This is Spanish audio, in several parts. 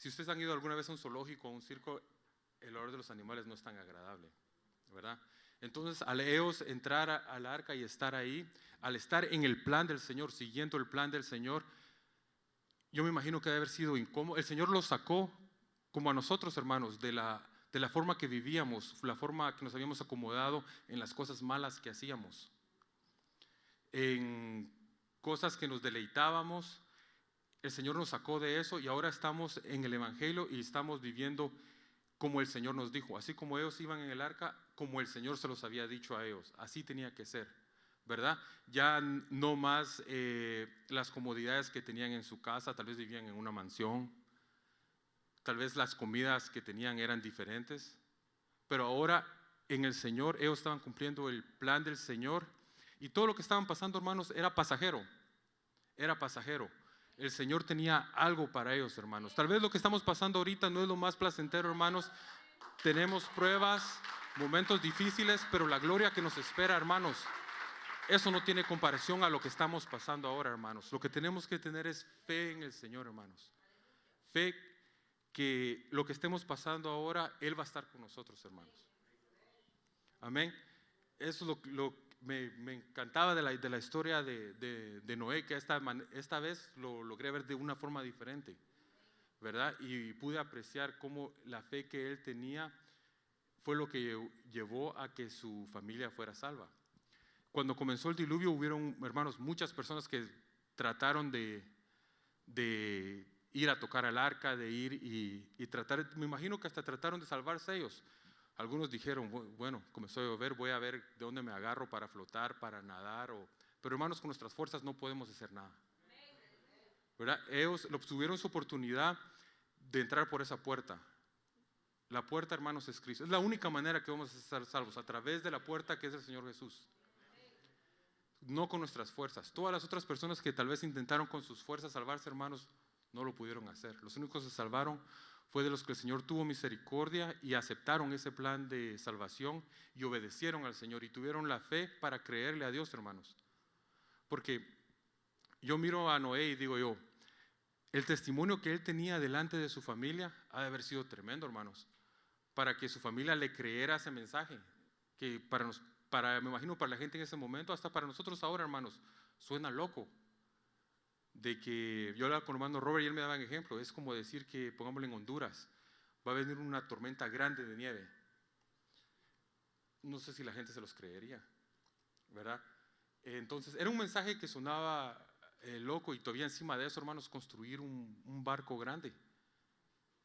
Si ustedes han ido alguna vez a un zoológico o a un circo, el olor de los animales no es tan agradable, ¿verdad? Entonces, al ellos entrar al arca y estar ahí, al estar en el plan del Señor, siguiendo el plan del Señor, yo me imagino que debe haber sido incómodo. El Señor los sacó, como a nosotros, hermanos, de la forma que vivíamos, la forma que nos habíamos acomodado en las cosas malas que hacíamos, en cosas que nos deleitábamos. El Señor nos sacó de eso y ahora estamos en el Evangelio y estamos viviendo como el Señor nos dijo. Así como ellos iban en el arca, como el Señor se los había dicho a ellos. Así tenía que ser, ¿verdad? Ya no más las comodidades que tenían en su casa. Tal vez vivían en una mansión, tal vez las comidas que tenían eran diferentes, pero ahora en el Señor ellos estaban cumpliendo el plan del Señor y todo lo que estaban pasando, hermanos, era pasajero, era pasajero. El Señor tenía algo para ellos, hermanos. Tal vez lo que estamos pasando ahorita no es lo más placentero, hermanos. Tenemos pruebas, momentos difíciles, pero la gloria que nos espera, hermanos, eso no tiene comparación a lo que estamos pasando ahora, hermanos. Lo que tenemos que tener es fe en el Señor, hermanos. Fe que lo que estemos pasando ahora, Él va a estar con nosotros, hermanos. Amén. Eso es me encantaba de la historia de Noé, que esta vez lo logré ver de una forma diferente, ¿verdad? Y pude apreciar cómo la fe que él tenía fue lo que llevó a que su familia fuera salva. Cuando comenzó el diluvio hubieron, hermanos, muchas personas que trataron de ir a tocar al arca, de ir y tratar, me imagino que hasta trataron de salvarse ellos. Algunos dijeron, bueno, comenzó a llover, voy a ver de dónde me agarro para flotar, para nadar. Pero hermanos, con nuestras fuerzas no podemos hacer nada, ¿verdad? Ellos tuvieron su oportunidad de entrar por esa puerta. La puerta, hermanos, es Cristo. Es la única manera que vamos a estar salvos, a través de la puerta que es el Señor Jesús. No con nuestras fuerzas. Todas las otras personas que tal vez intentaron con sus fuerzas salvarse, hermanos, no lo pudieron hacer. Los únicos que se salvaron fue de los que el Señor tuvo misericordia y aceptaron ese plan de salvación y obedecieron al Señor y tuvieron la fe para creerle a Dios, hermanos. Porque yo miro a Noé y digo yo, el testimonio que él tenía delante de su familia ha de haber sido tremendo, hermanos, para que su familia le creyera ese mensaje, que me imagino para la gente en ese momento, hasta para nosotros ahora, hermanos, suena loco. De que yo hablaba con el hermano Robert y él me daba un ejemplo, es como decir que, pongámoslo en Honduras, va a venir una tormenta grande de nieve. No sé si la gente se los creería, ¿verdad? Entonces, era un mensaje que sonaba loco y todavía encima de eso, hermanos, construir un barco grande,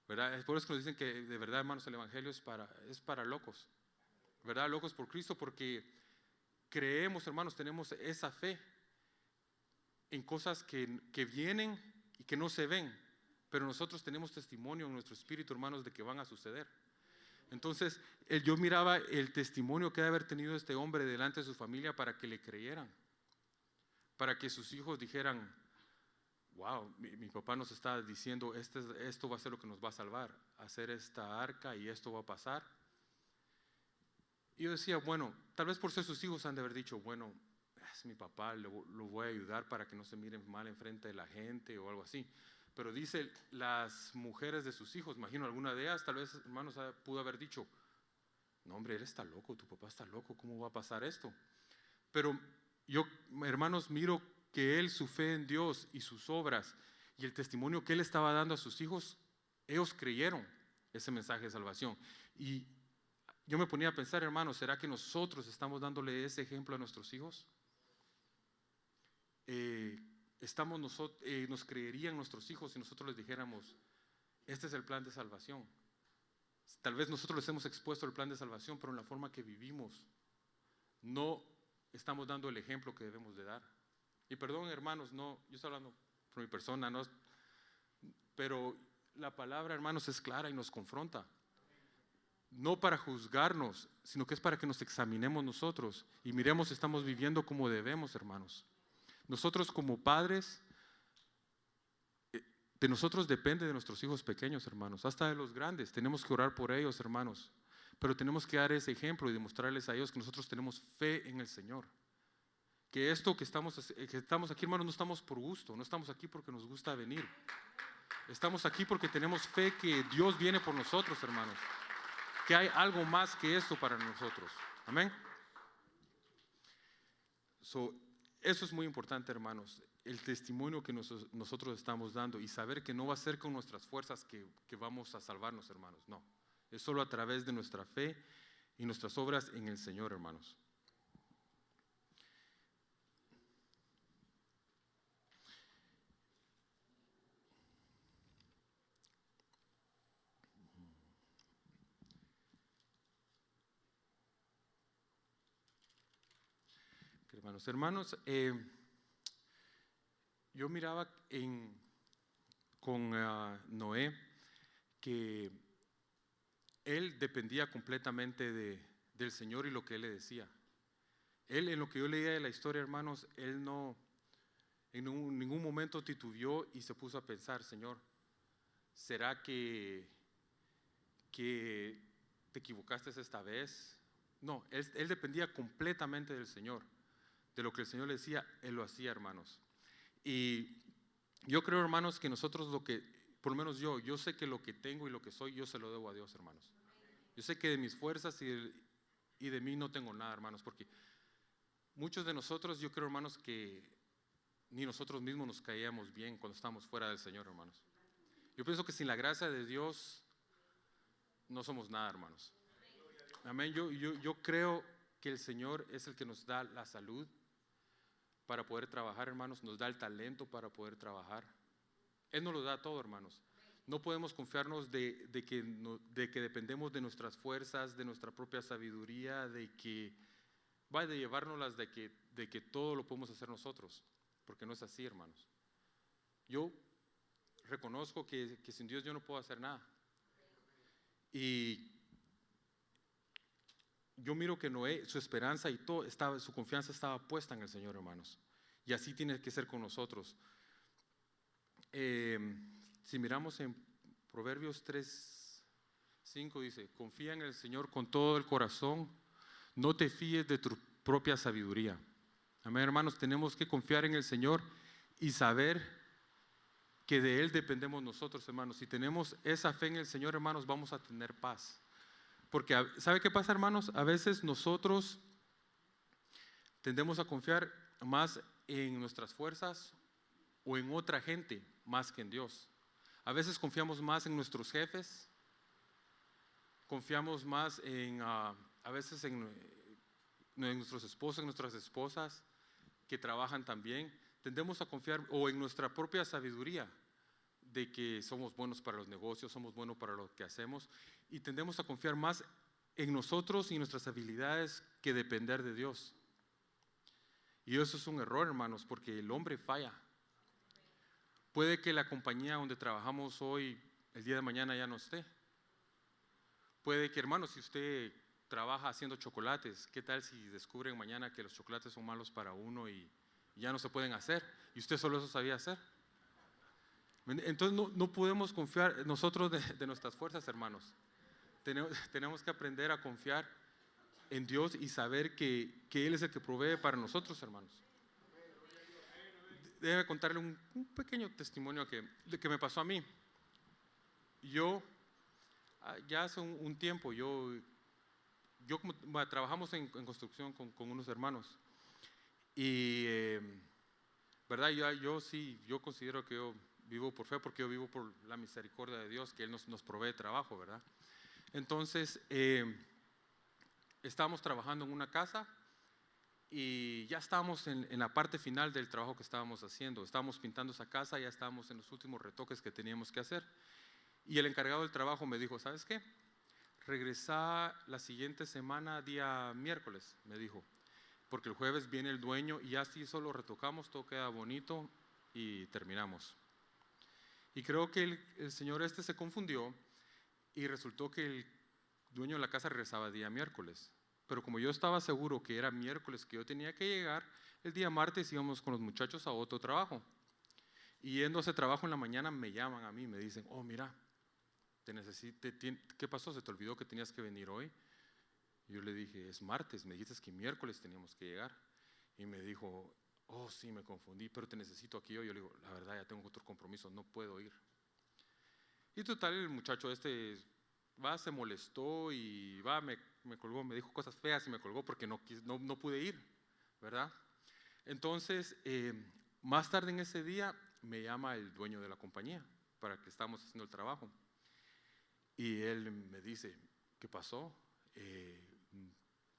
¿verdad? Es por eso que nos dicen que de verdad, hermanos, el Evangelio es para locos, ¿verdad? Locos por Cristo, porque creemos, hermanos, tenemos esa fe en cosas que vienen y que no se ven, pero nosotros tenemos testimonio en nuestro espíritu, hermanos, de que van a suceder. Entonces, yo miraba el testimonio que debe haber tenido este hombre delante de su familia para que le creyeran, para que sus hijos dijeran, wow, mi papá nos está diciendo, esto va a ser lo que nos va a salvar, hacer esta arca y esto va a pasar. Y yo decía, bueno, tal vez por ser sus hijos han de haber dicho, bueno, es mi papá, lo voy a ayudar para que no se miren mal en frente de la gente o algo así. Pero dice, las mujeres de sus hijos, imagino alguna de ellas, tal vez, hermanos, pudo haber dicho, no hombre, él está loco, tu papá está loco, ¿cómo va a pasar esto? Pero yo, hermanos, miro que él, su fe en Dios y sus obras y el testimonio que él estaba dando a sus hijos, ellos creyeron ese mensaje de salvación. Y yo me ponía a pensar, hermanos, ¿será que nosotros estamos dándole ese ejemplo a nuestros hijos? Nos creerían nuestros hijos si nosotros les dijéramos, este es el plan de salvación. Tal vez nosotros les hemos expuesto el plan de salvación, pero en la forma que vivimos no estamos dando el ejemplo que debemos de dar. Y perdón, hermanos, no, yo estoy hablando por mi persona, no, pero la palabra, hermanos, es clara y nos confronta. No para juzgarnos, sino que es para que nos examinemos nosotros y miremos si estamos viviendo como debemos, hermanos. Nosotros como padres, de nosotros depende de nuestros hijos pequeños, hermanos, hasta de los grandes. Tenemos que orar por ellos, hermanos, pero tenemos que dar ese ejemplo y demostrarles a ellos que nosotros tenemos fe en el Señor. Que esto que estamos aquí, hermanos, no estamos por gusto, no estamos aquí porque nos gusta venir. Estamos aquí porque tenemos fe que Dios viene por nosotros, hermanos. Que hay algo más que esto para nosotros. Amén. Eso es muy importante, hermanos. El testimonio que nosotros estamos dando y saber que no va a ser con nuestras fuerzas que vamos a salvarnos, hermanos. No. Es solo a través de nuestra fe y nuestras obras en el Señor, hermanos. Hermanos, yo miraba con Noé que él dependía completamente del Señor y lo que Él le decía. Él, en lo que yo leía de la historia, hermanos, él no en ningún momento titubeó y se puso a pensar, Señor, ¿será que te equivocaste esta vez? No, él dependía completamente del Señor. De lo que el Señor le decía, Él lo hacía, hermanos. Y yo creo, hermanos, que nosotros por lo menos yo sé que lo que tengo y lo que soy, yo se lo debo a Dios, hermanos. Yo sé que de mis fuerzas y de mí no tengo nada, hermanos, porque muchos de nosotros, yo creo, hermanos, que ni nosotros mismos nos caíamos bien cuando estábamos fuera del Señor, hermanos. Yo pienso que sin la gracia de Dios no somos nada, hermanos. Amén. Yo creo que el Señor es el que nos da la salud para poder trabajar, hermanos, nos da el talento para poder trabajar. Él nos lo da todo, hermanos. No podemos confiarnos de que dependemos de nuestras fuerzas, de nuestra propia sabiduría, de llevárnoslas, de que todo lo podemos hacer nosotros, porque no es así, hermanos. Yo reconozco que sin Dios yo no puedo hacer nada. Y yo miro que Noé, su esperanza y todo, su confianza estaba puesta en el Señor, hermanos. Y así tiene que ser con nosotros. Si miramos en Proverbios 3:5 dice, confía en el Señor con todo el corazón, no te fíes de tu propia sabiduría. Amén, hermanos, tenemos que confiar en el Señor y saber que de Él dependemos nosotros, hermanos. Si tenemos esa fe en el Señor, hermanos, vamos a tener paz. Porque, ¿sabe qué pasa, hermanos? A veces nosotros tendemos a confiar más en nuestras fuerzas o en otra gente más que en Dios. A veces confiamos más en nuestros jefes, confiamos más a veces en nuestros esposos, en nuestras esposas que trabajan también. Tendemos a confiar o en nuestra propia sabiduría de que somos buenos para los negocios, somos buenos para lo que hacemos y tendemos a confiar más en nosotros y nuestras habilidades que depender de Dios. Y eso es un error, hermanos, porque el hombre falla. Puede que la compañía donde trabajamos hoy, el día de mañana ya no esté. Puede que, hermanos, si usted trabaja haciendo chocolates, ¿qué tal si descubren mañana que los chocolates son malos para uno y ya no se pueden hacer? Y usted solo eso sabía hacer. Entonces no podemos confiar nosotros de nuestras fuerzas, hermanos. Tenemos que aprender a confiar en Dios y saber que Él es el que provee para nosotros, hermanos. Déjeme contarle un pequeño testimonio que me pasó a mí. Yo, ya hace un tiempo, trabajamos en construcción con unos hermanos. Y, ¿verdad? Yo considero que yo vivo por fe porque yo vivo por la misericordia de Dios, que Él nos provee trabajo, ¿verdad? Entonces, estábamos trabajando en una casa y ya estábamos en la parte final del trabajo que estábamos haciendo. Estábamos pintando esa casa, ya estábamos en los últimos retoques que teníamos que hacer. Y el encargado del trabajo me dijo, ¿sabes qué? Regresa la siguiente semana, día miércoles, me dijo, porque el jueves viene el dueño y así solo retocamos, todo queda bonito y terminamos. Y creo que el señor se confundió y resultó que el dueño de la casa regresaba día miércoles. Pero como yo estaba seguro que era miércoles que yo tenía que llegar, el día martes íbamos con los muchachos a otro trabajo. Y yendo a ese trabajo en la mañana me llaman a mí, me dicen, oh mira, ¿qué pasó? ¿Se te olvidó que tenías que venir hoy? Y yo le dije, es martes, me dijiste que miércoles teníamos que llegar. Y me dijo, oh sí, me confundí, pero te necesito aquí hoy. Yo le digo, la verdad ya tengo otro compromiso, no puedo ir. Y total, el muchacho se molestó y me colgó, me dijo cosas feas y me colgó porque no pude ir, ¿verdad? Entonces, más tarde en ese día me llama el dueño de la compañía para que estamos haciendo el trabajo. Y él me dice, ¿qué pasó?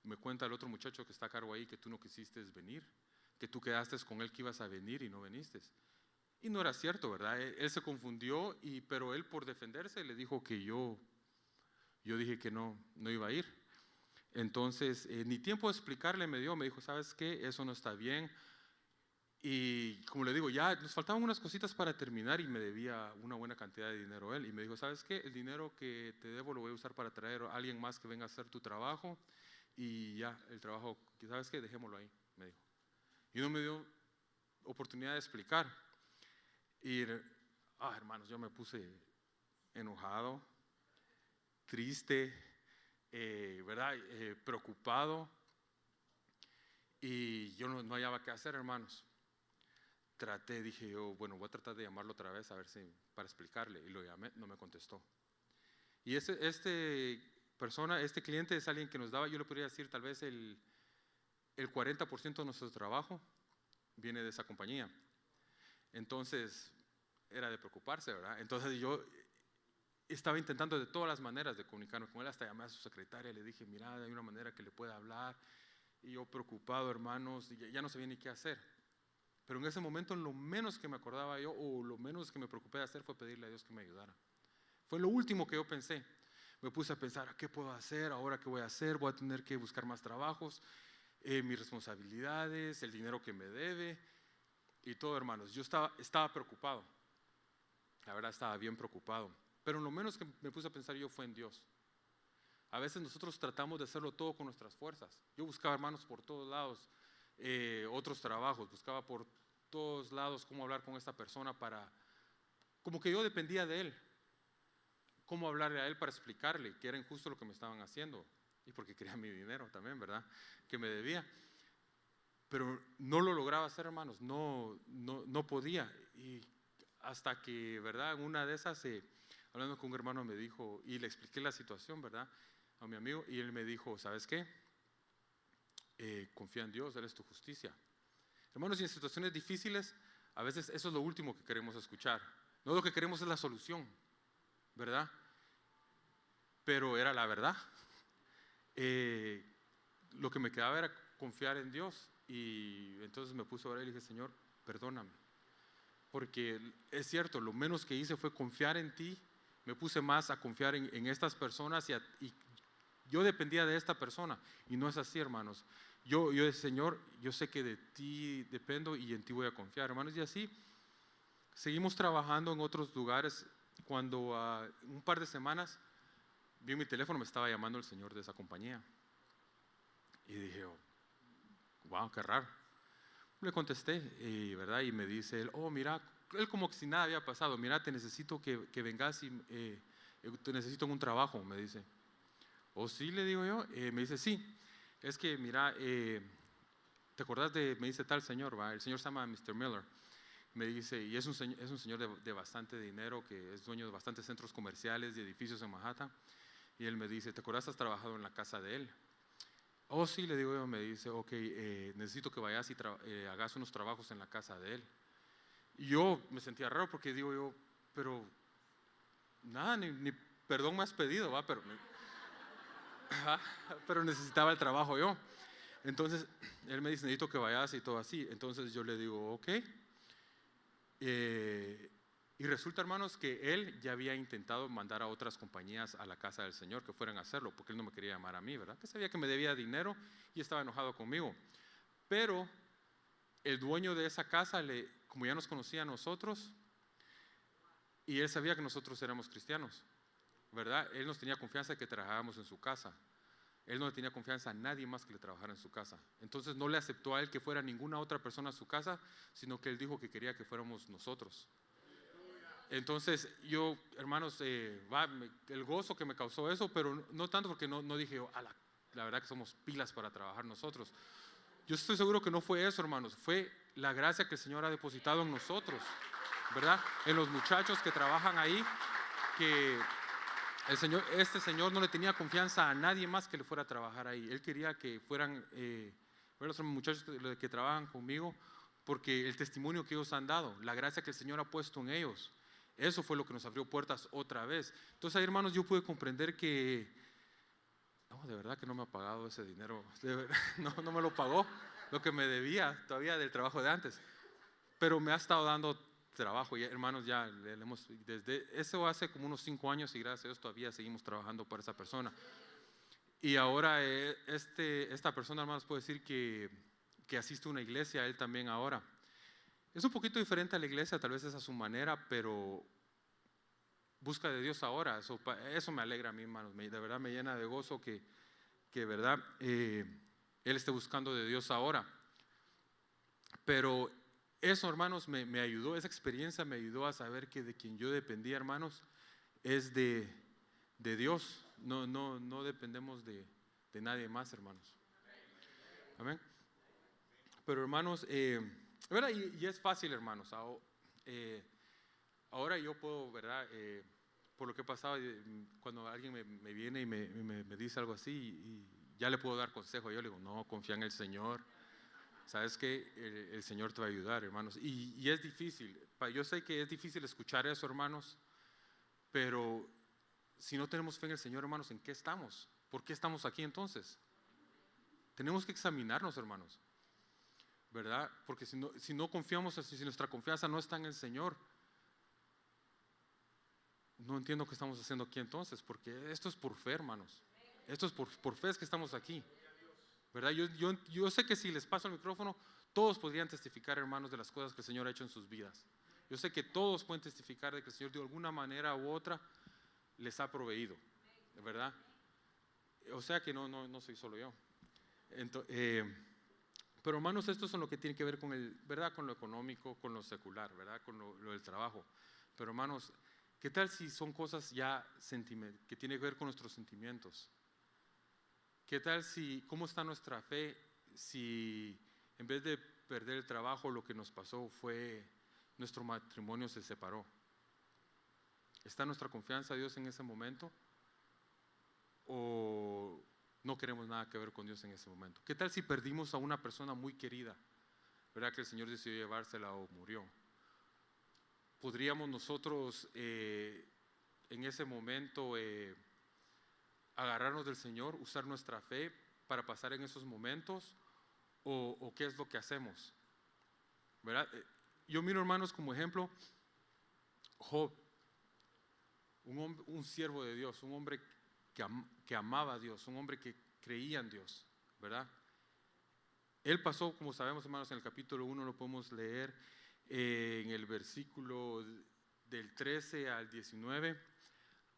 Me cuenta el otro muchacho que está a cargo ahí que tú no quisiste venir, que tú quedaste con él que ibas a venir y no viniste. Y no era cierto, ¿verdad? Él se confundió, pero él por defenderse le dijo que yo dije que no iba a ir. Entonces, ni tiempo de explicarle me dijo, ¿sabes qué? Eso no está bien. Y como le digo, ya nos faltaban unas cositas para terminar y me debía una buena cantidad de dinero él. Y me dijo, ¿sabes qué? El dinero que te debo lo voy a usar para traer a alguien más que venga a hacer tu trabajo. Y ya, el trabajo, ¿sabes qué? Dejémoslo ahí, me dijo. Y no me dio oportunidad de explicar. Y, hermanos, yo me puse enojado, triste, ¿verdad? Preocupado. Y yo no hallaba qué hacer, hermanos. Dije yo, bueno, voy a tratar de llamarlo otra vez a ver si para explicarle. Y lo llamé, no me contestó. Y este cliente es alguien que nos daba, yo le podría decir, tal vez el 40% de nuestro trabajo viene de esa compañía. Entonces, era de preocuparse, ¿verdad? Entonces yo estaba intentando de todas las maneras de comunicarme con él, hasta llamé a su secretaria, le dije, mira, hay una manera que le pueda hablar. Y yo preocupado, hermanos, ya no sabía ni qué hacer. Pero en ese momento lo menos que me acordaba yo, o lo menos que me preocupé de hacer, fue pedirle a Dios que me ayudara. Fue lo último que yo pensé. Me puse a pensar, ¿qué puedo hacer? ¿Ahora qué voy a hacer? Voy a tener que buscar más trabajos, mis responsabilidades, el dinero que me debe y todo, hermanos. Yo estaba preocupado. La verdad, estaba bien preocupado. Pero lo menos que me puse a pensar yo fue en Dios. A veces nosotros tratamos de hacerlo todo con nuestras fuerzas. Yo buscaba, hermanos, por todos lados, otros trabajos, buscaba por todos lados cómo hablar con esta persona como que yo dependía de él. Cómo hablarle a él para explicarle que era injusto lo que me estaban haciendo. Y porque quería mi dinero también, ¿verdad? Que me debía. Pero no lo lograba hacer, hermanos, no podía. Y hasta que, ¿verdad? En una de esas, hablando con un hermano me dijo, y le expliqué la situación, ¿verdad? A mi amigo, y él me dijo, ¿sabes qué? Confía en Dios, Él es tu justicia. Hermanos, y en situaciones difíciles, a veces eso es lo último que queremos escuchar. No, lo que queremos es la solución, ¿verdad? Pero era la verdad. Lo que me quedaba era confiar en Dios. Y entonces me puse a orar y le dije, Señor, perdóname. Porque es cierto, lo menos que hice fue confiar en ti. Me puse más a confiar en estas personas y yo dependía de esta persona. Y no es así, hermanos. Yo Señor, yo sé que de ti dependo y en ti voy a confiar, hermanos. Y así seguimos trabajando en otros lugares. Cuando un par de semanas vi en mi teléfono, me estaba llamando el señor de esa compañía. Y dije, wow, qué raro. Le contesté, ¿verdad? Y me dice él, mira, él como que si nada había pasado, mira, te necesito que vengas y te necesito en un trabajo, me dice. Sí, le digo yo. Me dice, sí, es que mira, ¿te acordás me dice tal señor, ¿va? El señor se llama Mr. Miller. Me dice, y es un señor de bastante dinero, que es dueño de bastantes centros comerciales y edificios en Manhattan. Y él me dice, ¿te acordás? ¿Has trabajado en la casa de él? Sí, le digo yo. Me dice, ok, necesito que vayas y hagas unos trabajos en la casa de él. Y yo me sentía raro porque digo yo, pero nada, ni perdón me has pedido, ¿va? Pero necesitaba el trabajo yo. Entonces él me dice, necesito que vayas y todo así. Entonces yo le digo, ok. Y resulta, hermanos, que él ya había intentado mandar a otras compañías a la casa del Señor que fueran a hacerlo, porque él no me quería llamar a mí, ¿verdad? Que sabía que me debía dinero y estaba enojado conmigo. Pero el dueño de esa casa, como ya nos conocía a nosotros, y él sabía que nosotros éramos cristianos, ¿verdad? Él nos tenía confianza de que trabajábamos en su casa. Él no le tenía confianza a nadie más que le trabajara en su casa. Entonces no le aceptó a él que fuera ninguna otra persona a su casa, sino que él dijo que quería que fuéramos nosotros. Entonces yo, hermanos, el gozo que me causó eso, pero no tanto porque no dije, la verdad que somos pilas para trabajar nosotros. Yo estoy seguro que no fue eso, hermanos, fue la gracia que el Señor ha depositado en nosotros, ¿verdad? En los muchachos que trabajan ahí. que este señor no le tenía confianza a nadie más que le fuera a trabajar ahí. Él quería que fueran los muchachos que trabajan conmigo, porque el testimonio que ellos han dado, la gracia que el Señor ha puesto en ellos, eso fue lo que nos abrió puertas otra vez. Entonces ahí, hermanos, yo pude comprender que, no, de verdad que no me ha pagado ese dinero, no me lo pagó, lo que me debía todavía del trabajo de antes, pero me ha estado dando trabajo. Y hermanos, ya desde eso hace como unos 5 años, y gracias a Dios todavía seguimos trabajando para esa persona. Y ahora esta persona, hermanos, puede decir que asiste a una iglesia, él también ahora. Es un poquito diferente a la iglesia, tal vez es a su manera, pero busca de Dios ahora. Eso me alegra a mí, hermanos, de verdad me llena de gozo que verdad, él esté buscando de Dios ahora. Pero eso, hermanos, me ayudó, esa experiencia me ayudó a saber que de quien yo dependía, hermanos, es de Dios. No dependemos de nadie más, hermanos. Amén. Pero, hermanos, ¿verdad? Y es fácil, hermanos. Ahora yo puedo, ¿verdad? Por lo que he pasado, cuando alguien me viene y me dice algo así, y ya le puedo dar consejo. Yo le digo, no, confía en el Señor. Sabes que el Señor te va a ayudar, hermanos. Y es difícil. Yo sé que es difícil escuchar eso, hermanos. Pero si no tenemos fe en el Señor, hermanos, ¿en qué estamos? ¿Por qué estamos aquí entonces? Tenemos que examinarnos, hermanos, ¿verdad? Porque si no confiamos, si nuestra confianza no está en el Señor, no entiendo qué estamos haciendo aquí entonces, porque esto es por fe, hermanos. Esto es por fe es que estamos aquí, ¿verdad? Yo sé que si les paso el micrófono, todos podrían testificar, hermanos, de las cosas que el Señor ha hecho en sus vidas. Yo sé que todos pueden testificar de que el Señor de alguna manera u otra les ha proveído, ¿verdad? O sea que no soy solo yo. Pero, hermanos, esto es lo que tiene que ver ¿verdad? Con lo económico, con lo secular, ¿verdad? Con lo del trabajo. Pero, hermanos, ¿qué tal si son cosas ya que tienen que ver con nuestros sentimientos? ¿Qué tal cómo está nuestra fe si en vez de perder el trabajo, lo que nos pasó fue nuestro matrimonio se separó? ¿Está nuestra confianza a Dios en ese momento? ¿O no queremos nada que ver con Dios en ese momento? ¿Qué tal si perdimos a una persona muy querida, verdad, que el Señor decidió llevársela o murió? ¿Podríamos nosotros en ese momento agarrarnos del Señor, usar nuestra fe para pasar en esos momentos? ¿O qué es lo que hacemos? ¿Verdad? Yo miro, hermanos, como ejemplo Job, un siervo de Dios, un hombre que amaba a Dios, un hombre que creía en Dios, ¿verdad? Él pasó, como sabemos, hermanos, en el capítulo 1 lo podemos leer en el versículo del 13 al 19.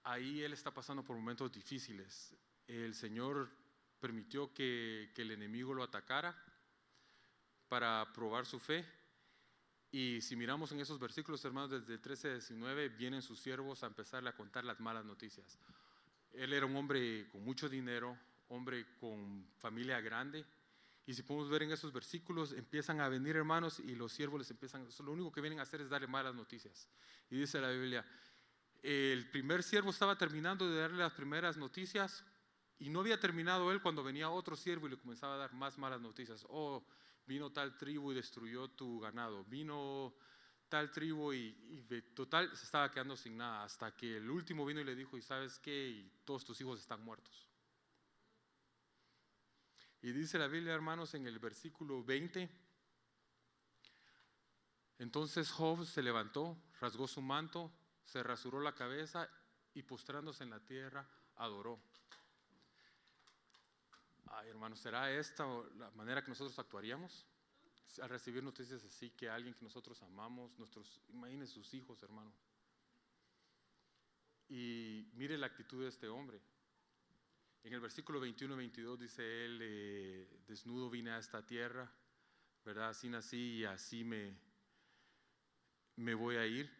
Ahí él está pasando por momentos difíciles. El Señor permitió que el enemigo lo atacara para probar su fe. Y si miramos en esos versículos, hermanos, desde el 13 al 19, vienen sus siervos a empezarle a contar las malas noticias. Él era un hombre con mucho dinero, hombre con familia grande. Y si podemos ver en esos versículos, empiezan a venir, hermanos, y los siervos lo único que vienen a hacer es darle malas noticias. Y dice la Biblia, el primer siervo estaba terminando de darle las primeras noticias y no había terminado él cuando venía otro siervo y le comenzaba a dar más malas noticias. Oh, vino tal tribu y destruyó tu ganado. Vino tal tribu y de total se estaba quedando sin nada, hasta que el último vino y le dijo, ¿y sabes qué? Y todos tus hijos están muertos. Y dice la Biblia, hermanos, en el versículo 20, entonces Job se levantó, rasgó su manto, se rasuró la cabeza y postrándose en la tierra, adoró. Ay, hermanos, ¿será esta la manera que nosotros actuaríamos? Al recibir noticias así, que alguien que nosotros amamos, imagínense sus hijos, hermano. Y mire la actitud de este hombre. En el versículo 21-22 dice él, desnudo vine a esta tierra, ¿verdad? Así nací y así me voy a ir.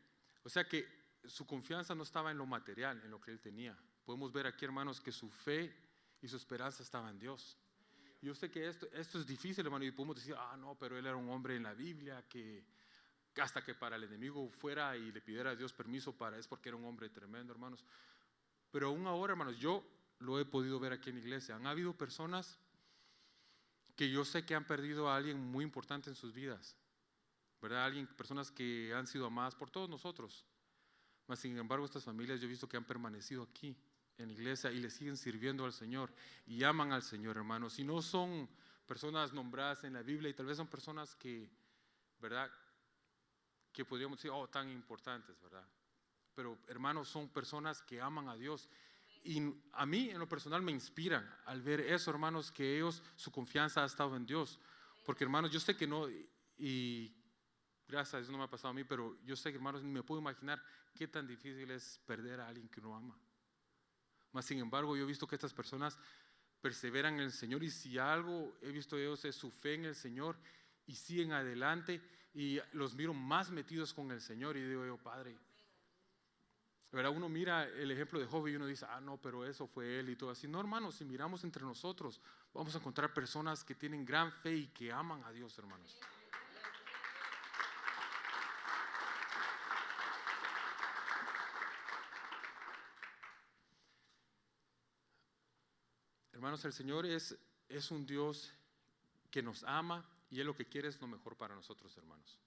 O sea que su confianza no estaba en lo material, en lo que él tenía. Podemos ver aquí, hermanos, que su fe y su esperanza estaban en Dios. Yo sé que esto es difícil, hermano, y podemos decir, no, pero él era un hombre en la Biblia que hasta que para el enemigo fuera y le pidiera a Dios permiso es porque era un hombre tremendo, hermanos. Pero aún ahora, hermanos, yo lo he podido ver aquí en la iglesia. Han habido personas que yo sé que han perdido a alguien muy importante en sus vidas, ¿verdad? Personas que han sido amadas por todos nosotros. Mas sin embargo, estas familias yo he visto que han permanecido aquí en la iglesia y le siguen sirviendo al Señor y aman al Señor, hermanos. Y no son personas nombradas en la Biblia y tal vez son personas que, ¿verdad?, que podríamos decir, oh, tan importantes, ¿verdad? Pero hermanos, son personas que aman a Dios. Y a mí en lo personal me inspiran al ver eso, hermanos, que ellos, su confianza ha estado en Dios. Porque hermanos, yo sé que no, y gracias a Dios no me ha pasado a mí, pero yo sé que, hermanos, ni me puedo imaginar qué tan difícil es perder a alguien que uno ama. Mas sin embargo, yo he visto que estas personas perseveran en el Señor, y si algo he visto de ellos es su fe en el Señor, y siguen adelante, y los miro más metidos con el Señor, y digo yo, Padre, ¿verdad? Uno mira el ejemplo de Job y uno dice, no, pero eso fue él y todo así. No, hermanos, si miramos entre nosotros, vamos a encontrar personas que tienen gran fe y que aman a Dios, hermanos. Hermanos, el Señor es un Dios que nos ama y Él lo que quiere es lo mejor para nosotros, hermanos.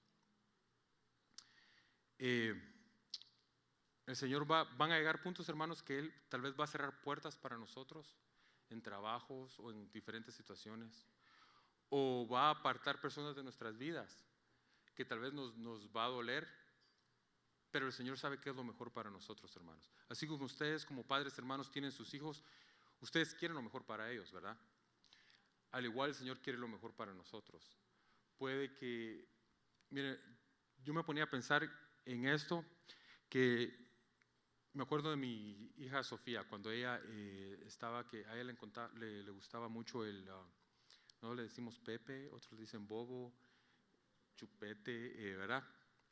El Señor van a llegar puntos, hermanos, que Él tal vez va a cerrar puertas para nosotros en trabajos o en diferentes situaciones, o va a apartar personas de nuestras vidas que tal vez nos va a doler, pero el Señor sabe qué es lo mejor para nosotros, hermanos. Así como ustedes como padres, hermanos, tienen sus hijos, ustedes quieren lo mejor para ellos, ¿verdad? Al igual el Señor quiere lo mejor para nosotros. Puede que, mire, yo me ponía a pensar en esto, que me acuerdo de mi hija Sofía, cuando ella estaba, que a ella le gustaba mucho no le decimos Pepe, otros le dicen Bobo, Chupete, ¿verdad?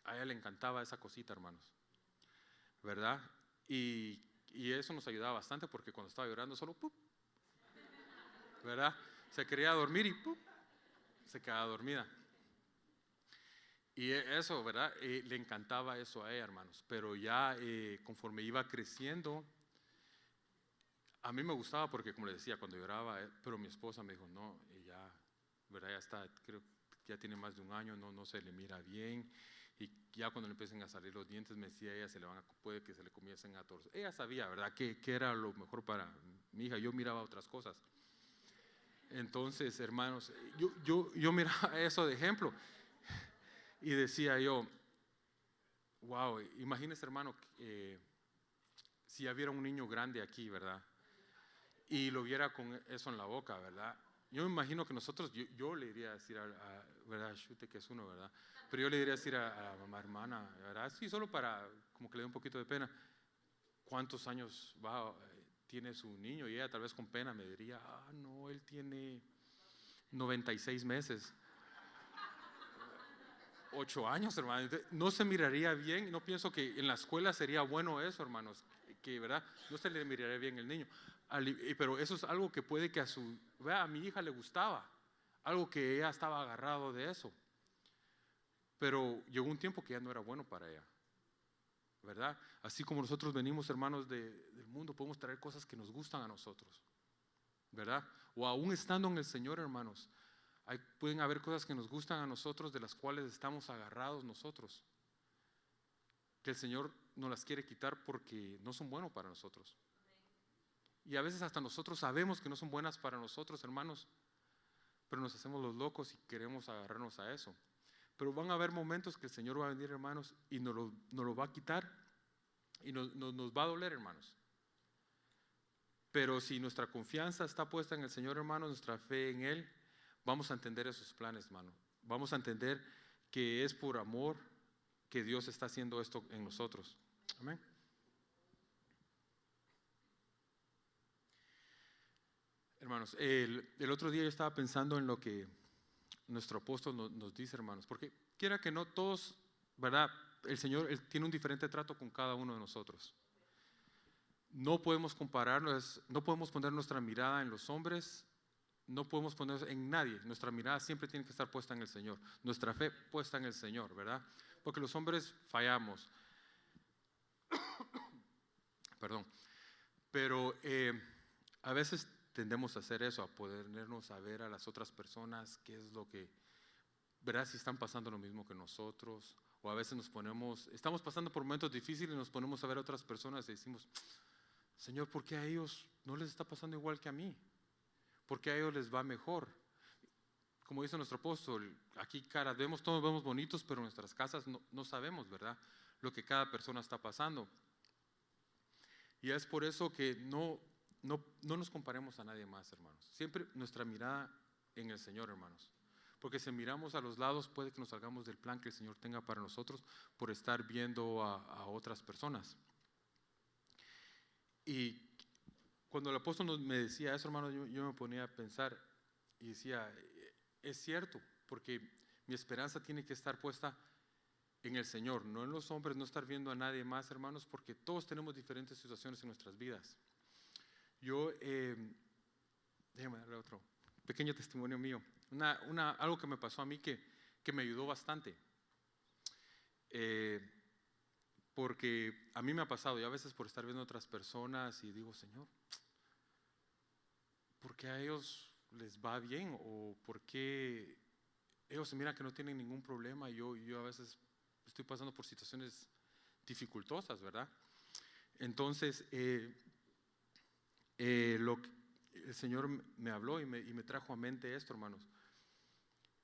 A ella le encantaba esa cosita, hermanos, ¿verdad? Y eso nos ayudaba bastante porque cuando estaba llorando solo ¡pup!, ¿verdad? Se quería dormir y ¡pup!, se quedaba dormida. Y eso, ¿verdad? Le encantaba eso a ella, hermanos. Pero ya conforme iba creciendo, a mí me gustaba porque, como les decía, cuando lloraba, pero mi esposa me dijo, no, ya, ¿verdad? Ya está, creo que ya tiene más de un año, no se le mira bien. Y ya cuando le empiecen a salir los dientes, me decía ella, puede que se le comiencen a torcer. Ella sabía, ¿verdad?, que era lo mejor para mi hija. Yo miraba otras cosas. Entonces, hermanos, yo miraba eso de ejemplo. Y decía yo, wow, imagínese, hermano, si hubiera un niño grande aquí, ¿verdad? Y lo viera con eso en la boca, ¿verdad? Yo me imagino que nosotros, yo le iría a decir ¿verdad? Chute, que es uno, ¿verdad? Pero yo le iría a decir a mamá, hermana, ¿verdad? Sí, solo para, como que le dé un poquito de pena. ¿Cuántos años tiene su niño? Y ella tal vez con pena me diría, no, él tiene 96 meses. 8 años, hermano. No se miraría bien. No pienso que en la escuela sería bueno eso, hermanos, que verdad, no se le miraría bien el niño. Pero eso es algo que puede que a mi hija le gustaba, algo que ella estaba agarrado de eso. Pero llegó un tiempo que ya no era bueno para ella, ¿verdad? Así como nosotros venimos, hermanos, del mundo, podemos traer cosas que nos gustan a nosotros, ¿verdad? O aún estando en el Señor, hermanos, pueden haber cosas que nos gustan a nosotros, de las cuales estamos agarrados nosotros, que el Señor nos las quiere quitar porque no son buenos para nosotros. Y a veces hasta nosotros sabemos que no son buenas para nosotros, hermanos, pero nos hacemos los locos y queremos agarrarnos a eso. Pero van a haber momentos que el Señor va a venir, hermanos, y nos lo va a quitar y nos va a doler, hermanos. Pero si nuestra confianza está puesta en el Señor, hermanos, nuestra fe en Él, vamos a entender esos planes, hermano. Vamos a entender que es por amor que Dios está haciendo esto en nosotros. Amén. Hermanos, el otro día yo estaba pensando en lo que nuestro apóstol nos dice, hermanos, porque quiera que no todos, ¿verdad? El Señor tiene un diferente trato con cada uno de nosotros. No podemos compararnos, no podemos poner nuestra mirada en los hombres, no podemos poner en nadie. Nuestra mirada siempre tiene que estar puesta en el Señor. Nuestra fe puesta en el Señor, ¿verdad? Porque los hombres fallamos. Perdón. Pero a veces tendemos a hacer eso, a ponernos a ver a las otras personas, qué es lo que, ¿verdad? Si están pasando lo mismo que nosotros. O a veces estamos pasando por momentos difíciles y nos ponemos a ver a otras personas y decimos, Señor, ¿por qué a ellos no les está pasando igual que a mí? ¿Por qué a ellos les va mejor? Como dice nuestro apóstol, aquí todos vemos bonitos, pero en nuestras casas no sabemos, ¿verdad? Lo que cada persona está pasando. Y es por eso que no nos comparemos a nadie más, hermanos. Siempre nuestra mirada en el Señor, hermanos. Porque si miramos a los lados, puede que nos salgamos del plan que el Señor tenga para nosotros por estar viendo a otras personas. Y cuando el apóstol me decía eso, hermano, yo me ponía a pensar y decía, es cierto, porque mi esperanza tiene que estar puesta en el Señor, no en los hombres, no estar viendo a nadie más, hermanos, porque todos tenemos diferentes situaciones en nuestras vidas. Déjame darle otro pequeño testimonio mío. Algo que me pasó a mí que me ayudó bastante. Porque a mí me ha pasado, y a veces por estar viendo a otras personas y digo, Señor, ¿por qué a ellos les va bien? ¿O por qué ellos se miran que no tienen ningún problema? Yo a veces estoy pasando por situaciones dificultosas, ¿verdad? Entonces, el Señor me habló y me trajo a mente esto, hermanos.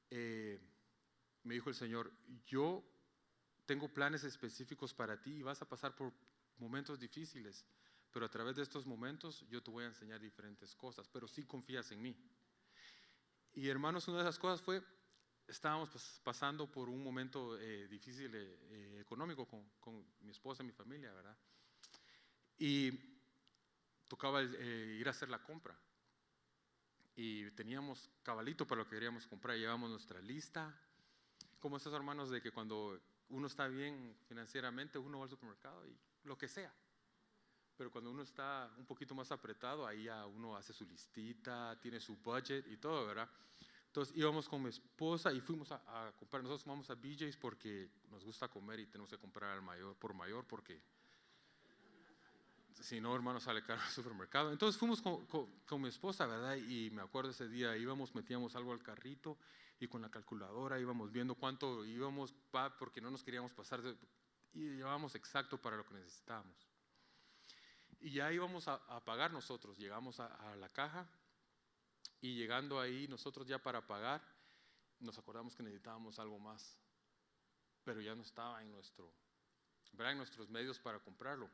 Me dijo el Señor, yo tengo planes específicos para ti y vas a pasar por momentos difíciles, pero a través de estos momentos yo te voy a enseñar diferentes cosas, pero sí confías en mí. Y hermanos, una de esas cosas fue, estábamos pasando por un momento difícil económico con mi esposa y mi familia, ¿verdad? Y tocaba ir a hacer la compra. Y teníamos cabalito para lo que queríamos comprar, llevamos nuestra lista. Como esos hermanos de que cuando uno está bien financieramente, uno va al supermercado y lo que sea. Pero cuando uno está un poquito más apretado, ahí ya uno hace su listita, tiene su budget y todo, ¿verdad? Entonces íbamos con mi esposa y fuimos a comprar. Nosotros vamos a BJ's porque nos gusta comer y tenemos que comprar por mayor porque si no, hermano, sale caro al supermercado. Entonces fuimos con mi esposa, ¿verdad? Y me acuerdo ese día, metíamos algo al carrito y con la calculadora íbamos viendo cuánto íbamos, porque no nos queríamos pasar, y llevábamos exacto para lo que necesitábamos. Y ya íbamos a pagar nosotros, llegamos a la caja y llegando ahí nosotros ya para pagar, nos acordamos que necesitábamos algo más, pero ya no estaba en nuestros medios para comprarlo.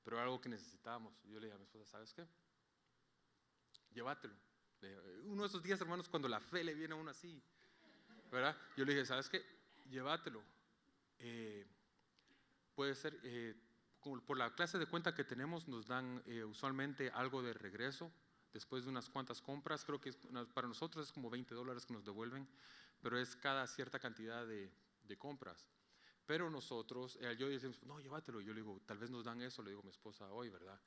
Pero algo que necesitábamos. Yo le dije a mi esposa, ¿sabes qué? Llévatelo. Uno de esos días, hermanos, cuando la fe le viene a uno así, ¿verdad? Yo le dije, ¿sabes qué? Llévatelo. Puede ser, por la clase de cuenta que tenemos, nos dan usualmente algo de regreso después de unas cuantas compras. Creo que para nosotros es como $20 que nos devuelven, pero es cada cierta cantidad de compras. Pero nosotros, yo decimos, no, llévatelo. Yo le digo, tal vez nos dan eso, le digo a mi esposa hoy, ¿verdad?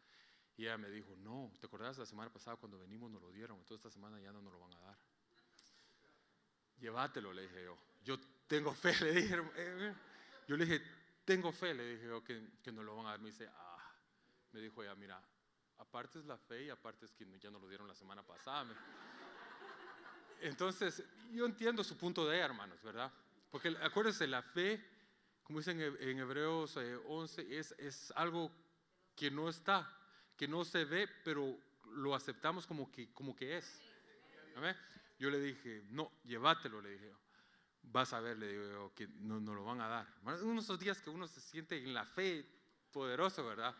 Y ella me dijo, no, ¿te acordás la semana pasada cuando venimos nos lo dieron? Entonces esta semana ya no nos lo van a dar. Llévatelo, le dije yo. Yo tengo fe, le dije. Yo le dije, tengo fe, le dije yo, que nos lo van a dar. Me dice, me dijo ella, mira, aparte es la fe y aparte es que ya nos lo dieron la semana pasada. Entonces, yo entiendo su punto de ella, hermanos, ¿verdad? Porque acuérdense, la fe, como dicen en Hebreos 11, es algo que no está, que no se ve, pero lo aceptamos como que es. ¿Amén? Yo le dije, no, llévatelo, le dije. Vas a ver, le digo, que no lo van a dar. Uno de esos días que uno se siente en la fe poderoso, ¿verdad?